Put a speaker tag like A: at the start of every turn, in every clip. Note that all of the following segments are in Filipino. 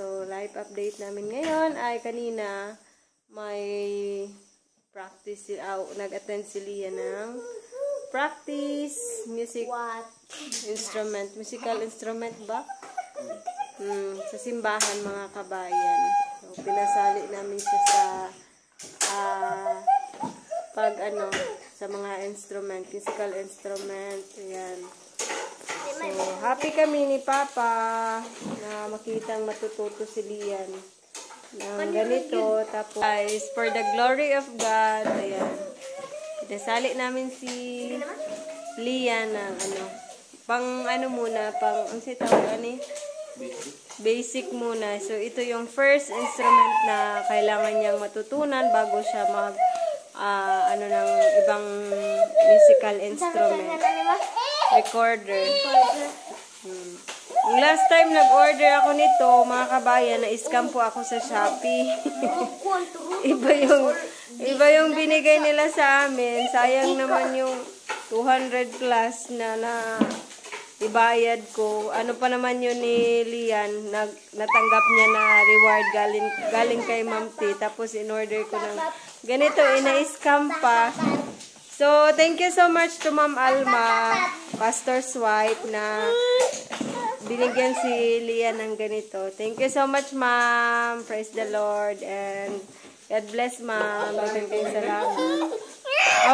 A: So, live update namin ngayon ay kanina may practice, nag-attend si Lia ng practice music instrument. Musical instrument ba? Sa simbahan mga kabayan. So, pinasali namin siya sa mga instrument, musical instrument. Ayan. So, happy kami ni Papa na makitang matututo si Lian ng ganito. Tapos, guys, for the glory of God, ayan. Pinasali namin si Lian ng basic muna. So, ito yung first instrument na kailangan niyang matutunan bago siya mag ng ibang musical instrument. Recorder. Yung last time nag-order ako nito, mga kabayan, na-scam po ako sa Shopee. iba yung binigay nila sa amin. Sayang naman yung 200 plus na ibayad ko. Ano pa naman yun ni Lian, natanggap niya na reward galing kay Ma'am T. Tapos in-order ko ng ganito, ina-scam pa. So, thank you so much to Ma'am Alma, Pastor's wife, na binigyan si Lian ng ganito. Thank you so much, Ma'am. Praise the Lord. And God bless, Ma'am. Maraming salamat.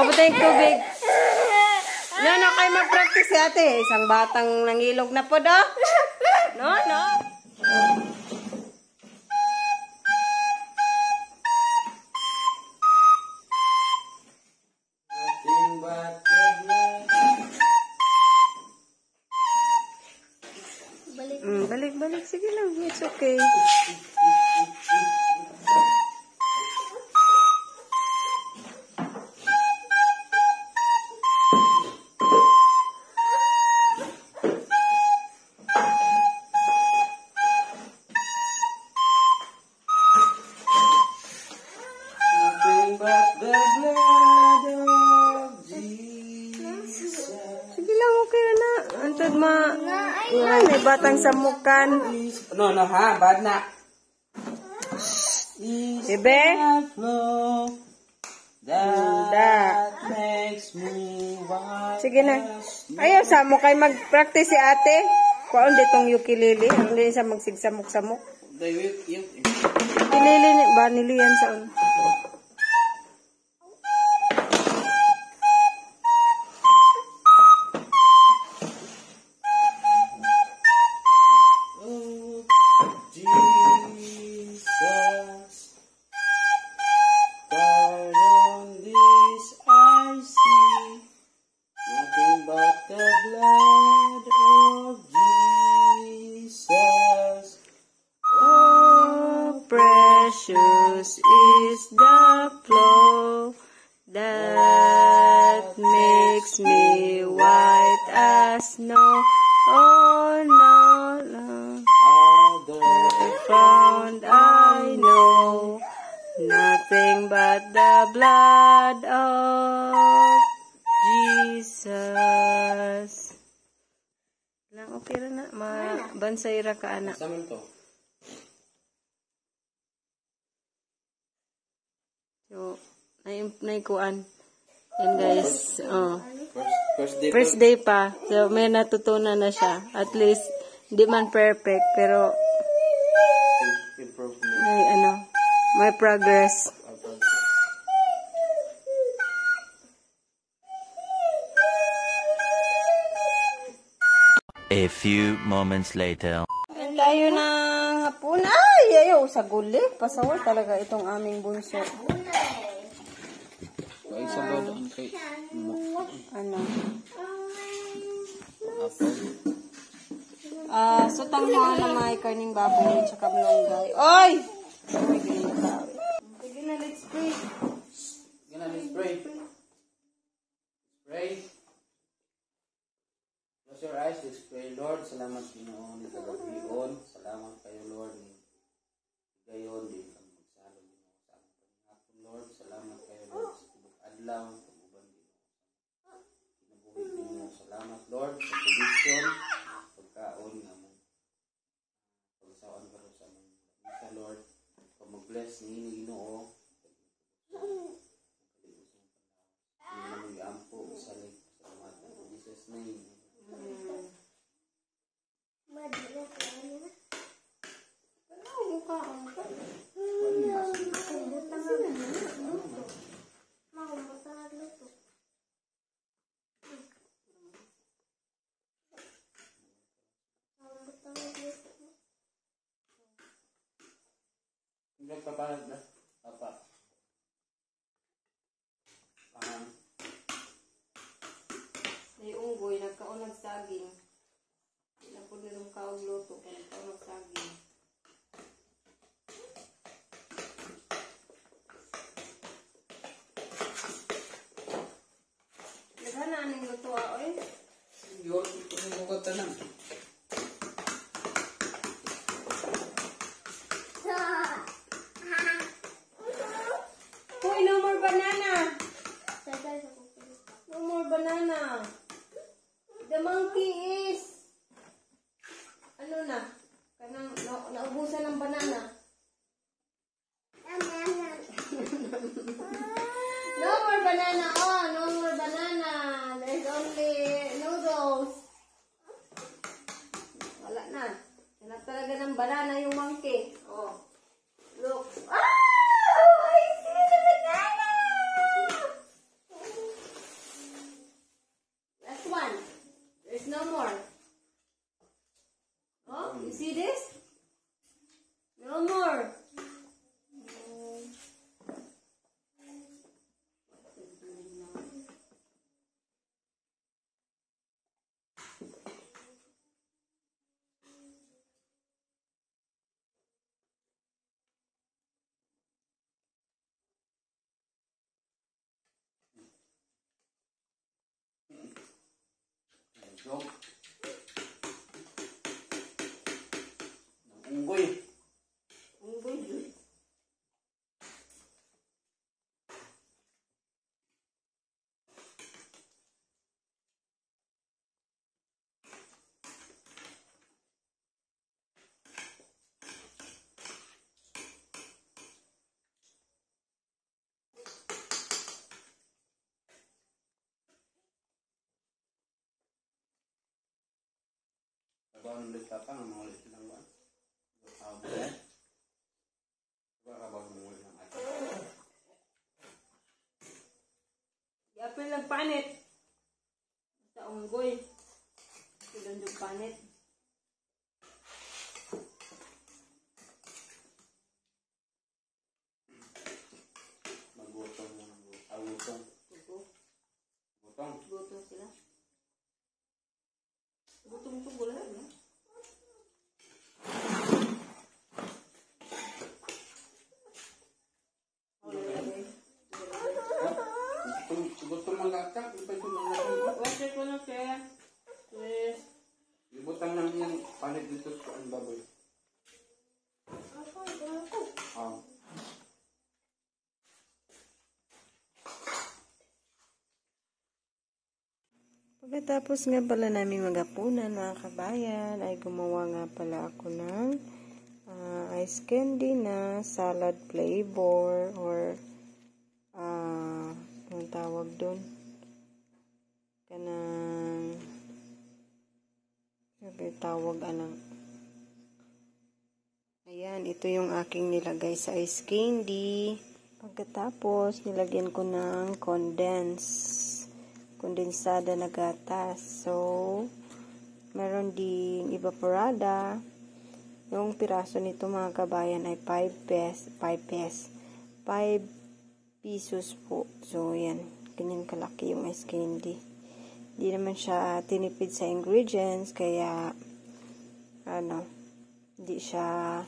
A: Butay tubig. No, kayo mag-practice si ate. Isang batang nangilog na po, do. No. Balik. Sige lang. It's okay. May batang samukan.
B: No, ha? Bad na.
A: Bebe?
B: That makes me wild.
A: Sige na. Ayaw, samo kay mag-practice si ate. Kuan ditong ukulele. Hindi siya magsigsamok-samok. Ukulele ba nili yan sa precious is the flow that makes me white as snow. Oh no, found I know nothing but the blood of Jesus. Lang okay ra na, bansay ra ka anak.
B: Saman to.
A: So, naikuan. Yan guys.
B: First day
A: pa. So, may natutunan na siya. At least, hindi man perfect. Pero, may progress.
C: A few moments later.
A: Tayo ng hapon. Ay, ayaw. Sa guli. Pasawal talaga itong aming bunso. Sutang mo na may karning baboy tsaka malunggay. Oy! Sige na, let's pray.
B: Pray. Close your eyes. Let's pray, Lord. Salamat Pinoon. Tagabion. Salamat kayo, Lord. Gayon din kami magsalong sa aming panghapon, Lord. Salamat kayo, Lord. Sa tubog adlaw. Tububan din kinabuhi din. Salamat, Lord, sa provision, pagkaon nga mo. Pagsaon ka sa aming Lord. Kung mag-bless ni Ginoo. Hindi na mag-ampo, salig, salamatan. In Jesus' name. Hindi papalag na. Papa.
A: May unggoy, nagkaon nagsaging. Hindi na po nilong kaong luto, kaya nagkaon nagsaging. Naghanaan ng luto oy.
B: Yun, ito yung mga tanang.
A: Hoy, no more banana! No more banana! The monkey is... Ano na? Kanang naubusan ng banana. No more banana! Oh, no more banana! There's only noodles. Wala na. Wala talaga ng banana yung monkey. Oh. Look. Ah! I see the banana! Last one. There's no more. Oh, you see this? No more.
B: So, unggoy.
A: Unggoy yun.
B: Abang ulit papa, nga ulit silang buwan. Abang. Abang ulit ng atin.
A: Yapin lang panit. Basta unggoy. Silang yung panit.
B: Magutong mo ng gutong.
A: Tugo.
B: Gutong.
A: Gutong sila. Gutong tugo lang, no?
B: Gutong magkakak. Ipay ko magkakak.
A: Water ko na siya. Please.
B: Ibutang lang yung palit dito sa ang baboy.
A: Pagkatapos nga pala namin magapunan mga kabayan, ay gumawa nga pala ako ng ice candy na salad flavor or anong tawag dun? Kanang sabi tawag anang ayan, ito yung aking nilagay sa ice candy. Pagkatapos nilagyan ko ng kondensada na gatas. So, meron ding evaporada. Yung piraso nito mga kabayan ay 5 pesos po. So, yan. Ganyan kalaki yung ice candy. Hindi naman siya tinipid sa ingredients. Kaya, hindi siya,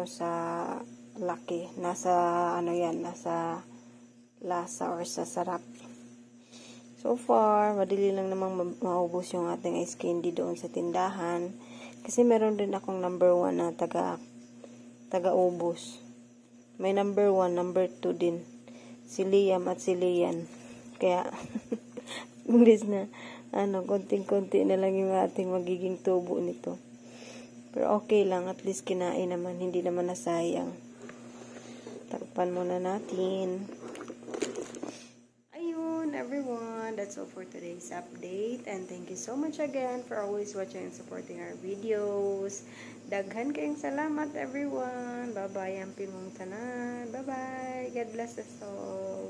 A: sa laki. Nasa, nasa lasa or sa sarap. So far, madali lang namang maubos yung ating ice candy doon sa tindahan. Kasi meron din akong number 1 na taga-ubos. May number 1, number 2 din. Si Liam at si Lian. Kaya, imbis na, konting-konti na lang yung ating magiging tubo nito. Pero okay lang, at least kinain naman, hindi naman nasayang. Takpan muna natin. Ayun, everyone, that's all for today's update. And thank you so much again for always watching and supporting our videos. Daghan kayong salamat, everyone. Bye-bye, ang pimong tanan. Bye-bye. God bless us all.